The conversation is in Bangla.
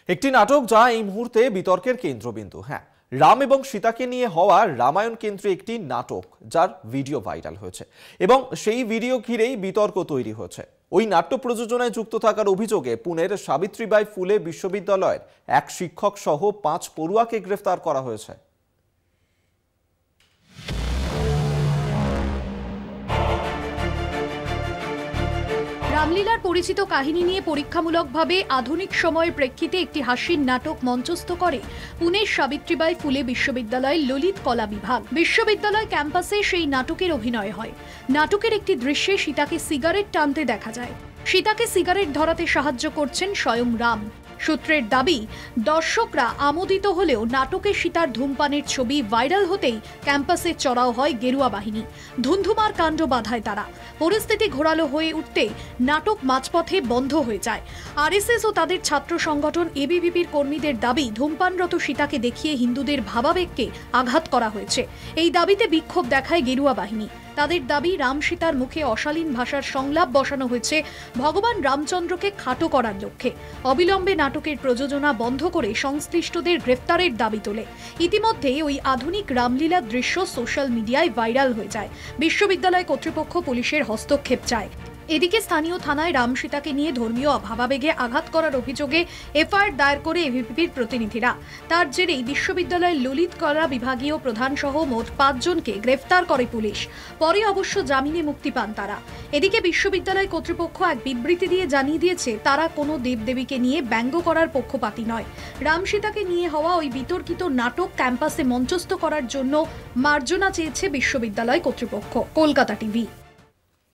একটি নাটক যা এই মুহূর্তে বিতর্কের কেন্দ্রবিন্দু। হ্যাঁ, রাম এবং সীতাকে নিয়ে হওয়া রামায়ণ কেন্দ্রে একটি নাটক যার ভিডিও ভাইরাল হয়েছে এবং সেই ভিডিও ঘিরেই বিতর্ক তৈরি হয়েছে। ওই নাট্য প্রযোজনায় যুক্ত থাকার অভিযোগে পুনের সাবিত্রীবাই ফুলে বিশ্ববিদ্যালয়ের এক শিক্ষক সহ 5 পড়ুয়াকে গ্রেফতার করা হয়েছে। রামলীলার পরিচিত কাহিনী নিয়ে পরীক্ষামূলকভাবে আধুনিক সময়ের প্রেক্ষিতে একটি হাসির নাটক মঞ্চস্থ করে পুনের সাবিত্রীবাই ফুলে বিশ্ববিদ্যালয়ের ললিত কলা বিভাগ। বিশ্ববিদ্যালয় ক্যাম্পাসে সেই নাটকের অভিনয় হয়। নাটকের একটি দৃশ্যে সীতাকে সিগারেট টানতে দেখা যায়। সীতাকে সিগারেট ধরাতে সাহায্য করছেন স্বয়ং রাম। সূত্রের দাবি, দর্শকরা আমোদিত হলেও নাটকে সীতার ধূমপানের ছবি ভাইরাল হতেই ক্যাম্পাসে চড়াও হয় গেরুয়া বাহিনী। ধুন্ধুমার কাণ্ড বাধায় তারা। পরিস্থিতি ঘোরালো হয়ে উঠতে নাটক মাঝপথে বন্ধ হয়ে যায়। আরএসএস ও তাদের ছাত্র সংগঠন এবিভিপির কর্মীদের দাবি, ধূমপানরত সীতাকে দেখিয়ে হিন্দুদের ভাবাবেগকে আঘাত করা হয়েছে। এই দাবিতে বিক্ষোভ দেখায় গেরুয়া বাহিনী। তাদের দাবি, রাম সীতার মুখে অশালীন ভাষার সংলাপ বসানো হয়েছে ভগবান রামচন্দ্রকে খাটো করার লক্ষ্যে। অবিলম্বে নাটকের প্রযোজনা বন্ধ করে সংশ্লিষ্টদের গ্রেফতারের দাবি তোলে। ইতিমধ্যে ওই আধুনিক রামলীলার দৃশ্য সোশ্যাল মিডিয়ায় ভাইরাল হয়ে যায়। বিশ্ববিদ্যালয় কর্তৃপক্ষ পুলিশের হস্তক্ষেপ চায়। এদিকে স্থানীয় থানায় রাম সীতাকে নিয়ে ধর্মীয় ভাবাবেগে আঘাত করার অভিযোগে এফআইআর দায়ের করে এবিভিপির প্রতিনিধিরা। তার জেরেই বিশ্ববিদ্যালয়ের ললিত কলা বিভাগীয় প্রধান সহ মোট 5 জনকে গ্রেফতার করে পুলিশ। পরে অবশ্য জামিনে মুক্তি পান তারা। এদিকে বিশ্ববিদ্যালয় কর্তৃপক্ষ এক বিবৃতি দিয়ে জানিয়ে দিয়েছে, তারা কোনো দেবদেবীকে নিয়ে ব্যঙ্গ করার পক্ষপাতী নয়। রাম সীতাকে নিয়ে হওয়া ওই বিতর্কিত নাটক ক্যাম্পাসে মঞ্চস্থ করার জন্য মার্জনা চেয়েছে বিশ্ববিদ্যালয় কর্তৃপক্ষ। কলকাতা টিভি।